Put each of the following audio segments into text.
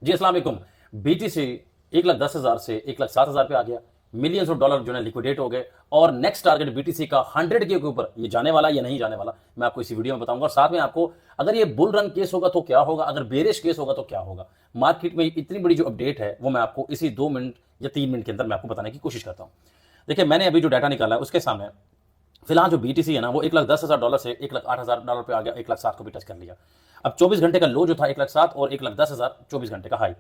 जी अस्सलाम वालेकुम। बीटीसी 1,10,000 से 1,07,000 पे आ गया। मिलियंस ऑफ डॉलर जो है लिक्विडेट हो गए और नेक्स्ट टारगेट बीटीसी का 100 के ऊपर ये जाने वाला या नहीं जाने वाला मैं आपको इसी वीडियो में बताऊंगा। और साथ में आपको अगर ये बुल रन केस होगा तो क्या होगा, अगर बेरिश केस होगा तो क्या होगा। मार्केट में इतनी बड़ी जो अपडेट है वो मैं आपको इसी 2 मिनट या 3 मिनट के अंदर मैं आपको बताने की कोशिश करता हूँ। देखिए, मैंने अभी जो डाटा निकाला है उसके सामने फिलहाल जो बीटीसी है ना वो 1,10,000 डॉलर से 1,08,000 पे आ गया, 1,07,000 को भी टच कर लिया। अब 24 घंटे का लो जो था 1,07,000 और 1,10,000 24 घंटे का हाई।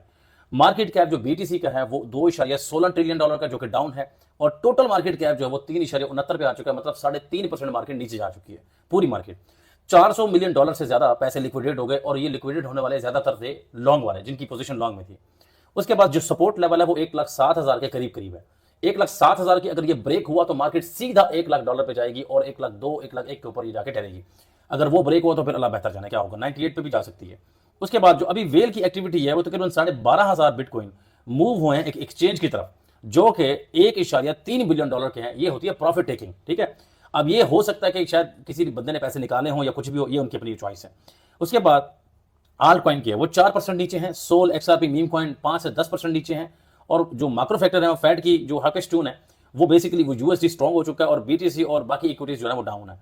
मार्केट कैप जो बीटीसी का है वो 2.16 ट्रिलियन डॉलर का जो कि डाउन है और टोटल मार्केट कैप जो है वो 3.69 पे आ चुका है, मतलब 3.5% मार्केट नीचे जा चुकी है पूरी मार्केट। 400 मिलियन डॉलर से ज्यादा पैसे लिक्विडेट हो गए और ये लिक्विडेट होने वाले ज्यादातर थे लॉन्ग वाले, जिनकी पोजीशन लॉन्ग में थी। उसके बाद जो सपोर्ट लेवल है वो 1,07,000 के करीब करीब है। 1,07,000 की अगर ये ब्रेक हुआ तो मार्केट सीधा $1,00,000 पे जाएगी और 1,02,000 1,01,000 के ऊपर ये जाके ठहरेगी। अगर वो ब्रेक हुआ तो फिर अल्लाह बेहतर जाने क्या होगा, 98 पे भी जा सकती है। उसके बाद जो अभी वेल की एक्टिविटी है वो तकरीबन 12,500 बिटकॉइन मूव हुए हैं एक एक्सचेंज की तरफ, जो कि 1.3 बिलियन डॉलर के हैं। ये होती है प्रॉफिट टेकिंग, ठीक है। अब ये हो सकता है कि शायद किसी बंदे ने पैसे निकाले हों या कुछ भी हो, ये उनकी अपनी चॉइस है। उसके बाद आल्ट कॉइन के वो 4% नीचे हैं। सोल, एक्सआरपी, मीम कॉइन 5 से 10% नीचे हैं। और जो माइक्रो फैक्टर है, फेड की जो हॉकिश ट्यून है वो बेसिकली वो यूएसडी स्ट्रॉन्ग हो चुका है और बीटीसी और बाकी इक्विटीज जो है वो डाउन है।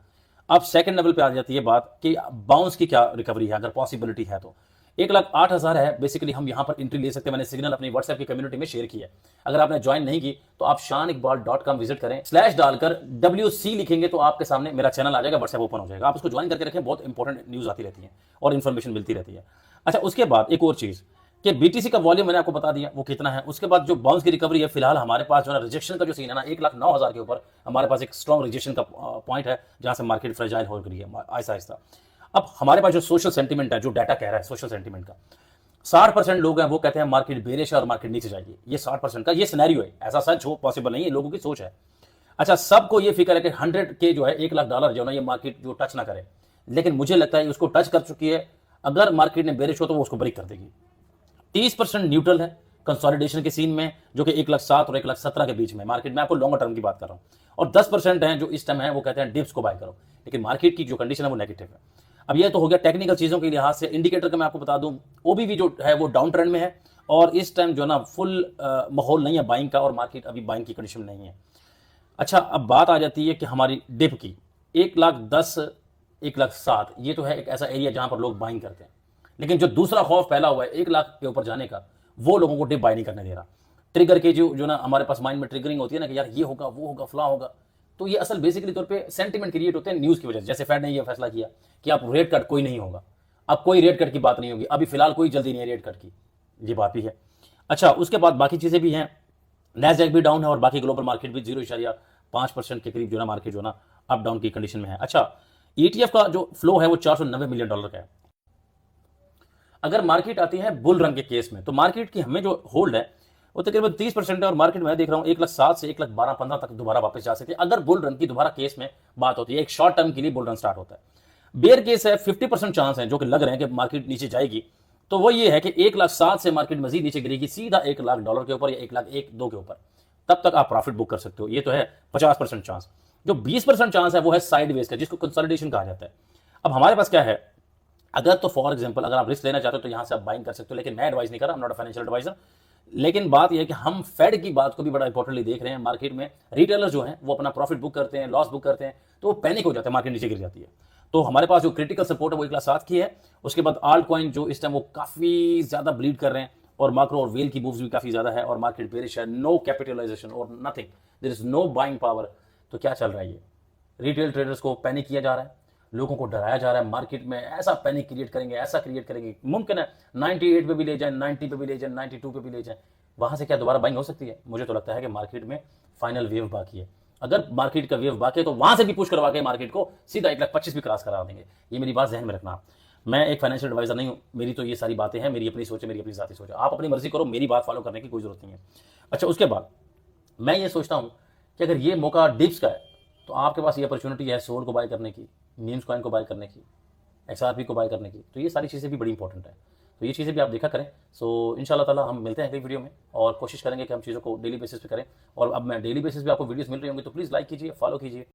अब सेकंड लेवल पे आ जाती है बात कि बाउंस की क्या रिकवरी है, अगर पॉसिबिलिटी है तो 1,08,000 है बेसिकली हम यहां पर एंट्री ले सकते हैं। मैंने सिग्नल अपनी व्हाट्सएप की कम्युनिटी में शेयर किया है। अगर आपने ज्वाइन नहीं की तो आप shaaniqbal.com विजिट करें, स्लैश डालकर WC लिखेंगे तो आपके सामने मेरा चैनल आ जाएगा, व्हाट्सएप ओपन हो जाएगा। आप उसको ज्वाइन करके रखें, बहुत इंपॉर्टेंट न्यूज आती रहती है और इन्फॉर्मेशन मिलती रहती है। अच्छा, उसके बाद एक और चीज कि बीटीसी का वॉल्यूम मैंने आपको बता दिया वो कितना है। उसके बाद जो बाउंस की रिकवरी है, फिलहाल हमारे पास जो है रिजेक्शन का जो सीन है ना 1,09,000 के ऊपर हमारे पास एक स्ट्रॉन्ग रिजेक्शन का पॉइंट है जहां से मार्केट फ्रेजाइल हो रही है आहिस्ता आहिस्ता। अब हमारे पास जो सोशल सेंटीमेंट है, जो डाटा कह रहा है सोशल सेंटीमेंट का, 60% लोग हैं वो कहते हैं मार्केट बेरिश है और मार्केट नीचे जाएगी। ये 60% का ये सिनेरियो है, ऐसा सच हो पॉसिबल नहीं है, लोगों की सोच है। अच्छा, सबको ये फिक्र है कि 100 के जो है $1,00,000 जो ना ये मार्केट जो टच ना करे, लेकिन मुझे लगता है उसको टच कर चुकी है। अगर मार्केट ने बेरिश हो तो वो उसको ब्रेक कर देगी। 30% न्यूट्रल है कंसोलिडेशन के सीन में, जो कि 1,07,000 और 1,17,000 के बीच में मार्केट में, आपको लॉन्गर टर्म की बात कर रहा हूं। और 10% है जो इस टाइम है वो कहते हैं डिप्स को बाय करो, लेकिन मार्केट की जो कंडीशन है वो नेगेटिव है। अब ये तो हो गया टेक्निकल चीजों के लिहाज से। इंडिकेटर का मैं आपको बता दूं, ओबीवी जो है वो डाउन ट्रेंड में है और इस टाइम जो है ना फुल माहौल नहीं है बाइंग का और मार्केट अभी बाइंग की कंडीशन में नहीं है। अच्छा, अब बात आ जाती है कि हमारी डिप की 1,10,000 1,07,000 ये तो है एक ऐसा एरिया जहां पर लोग बाइंग करते हैं, लेकिन जो दूसरा खौफ फैला हुआ है 1,00,000 के ऊपर जाने का, वो लोगों को डिप बाय नहीं करने दे रहा। ट्रिगर के जो जो ना हमारे पास माइंड में ट्रिगरिंग होती है ना कि यार ये होगा वो होगा फला होगा, तो ये असल बेसिकली तौर पे सेंटीमेंट क्रिएट होते हैं न्यूज की वजह से। जैसे फेड ने ये फैसला किया कि आप रेट कट कोई नहीं होगा, अब कोई रेट कट की बात नहीं होगी, अभी फिलहाल कोई जल्दी नहीं है रेट कट की, ये बात भी है। अच्छा, उसके बाद बाकी चीजें भी हैं। नैसडैक भी डाउन है और बाकी ग्लोबल मार्केट भी 0.5% के करीब जो ना मार्केट जो ना अप डाउन की कंडीशन में है। अच्छा, ईटीएफ का जो फ्लो है वो $490 मिलियन का है। अगर मार्केट आती है बुल रन के केस में तो मार्केट की हमें जो होल्ड है वो तकरीबन 30% है और मार्केट में देख रहा हूं 1,07,000 से 1,12,15 तक दोबारा वापस जा सकती है अगर बुल रन की दोबारा केस में बात होती है। एक शॉर्ट टर्म के लिए बुल रन स्टार्ट होता है। बेयर केस है 50% चांस है जो कि लग रहे हैं कि मार्केट नीचे जाएगी, तो वो ये है कि 1,07,000 से मार्केट मजीद नीचे गिरेगी सीधा $1,00,000 के ऊपर या 1,01,2 के ऊपर, तब तक आप प्रॉफिट बुक कर सकते हो। ये तो है 50% चांस। जो 20% चांस है वो है साइडवेज का, जिसको कंसोलिडेशन कहा जाता है। अब हमारे पास क्या है, अगर तो फॉर एग्जांपल अगर आप रिस्क लेना चाहते हो तो यहां से आप बाइंग कर सकते हो, लेकिन मैं एडवाइस नहीं कर रहा, I am not a financial adviser. लेकिन बात यह है कि हम फेड की बात को भी बड़ा इंपॉर्टेंटली देख रहे हैं। मार्केट में रिटेलर्स जो हैं वो अपना प्रॉफिट बुक करते हैं, लॉस बुक करते हैं, तो वो पैनिक हो जाते हैं, मार्केट नीचे गिर जाती है। तो हमारे पास जो क्रिटिकल सपोर्ट है वो 1,07,000 की है। उसके बाद आल्ट कॉइन जो इस टाइम वो काफी ज्यादा ब्लीड कर रहे हैं और मार्क्रो और वेल की मूव्स भी काफी ज्यादा है और मार्केट बेरिश है, नो कैपिटलाइजेशन और nothing, there is no buying power. तो क्या चल रहा है, ये रिटेल ट्रेडर्स को पैनिक किया जा रहा है, लोगों को डराया जा रहा है। मार्केट में ऐसा पैनिक क्रिएट करेंगे, ऐसा क्रिएट करेंगे, मुमकिन है 98 पे भी ले जाए, 90 पे भी ले जाए, 92 पे भी ले जाए, वहां से क्या दोबारा बाइंग हो सकती है। मुझे तो लगता है कि मार्केट में फाइनल वेव बाकी है। अगर मार्केट का वेव बाकी है तो वहां से भी पुश करवा के मार्केट को सीधा 1,25,000 भी क्रॉस करा देंगे। ये मेरी बात ध्यान में रखना। मैं एक फाइनेंशियल एडवाइजर नहीं हूं, मेरी तो ये सारी बातें हैं, मेरी अपनी सोच है, मेरी अपनी जाती सोच है। आप अपनी मर्जी करो, मेरी बात फॉलो करने की कोई जरूरत नहीं है। अच्छा, उसके बाद मैं ये सोचता हूं कि अगर ये मौका डिप्स का है तो आपके पास ये अपॉर्चुनिटी है सोल को बाय करने की, मीम्स कॉइन को बाय करने की, एक्सआरपी को बाय करने की। तो ये सारी चीज़ें भी बड़ी इंपॉर्टेंट है, तो ये चीज़ें भी आप देखा करें। सो इंशाल्लाह ताला हम मिलते हैं अगली वीडियो में और कोशिश करेंगे कि हम चीज़ों को डेली बेसिस पे करें। और अब मैं डेली बेसिस पे आपको वीडियोस मिल रही होंगी तो प्लीज़ लाइक कीजिए, फॉलो कीजिए।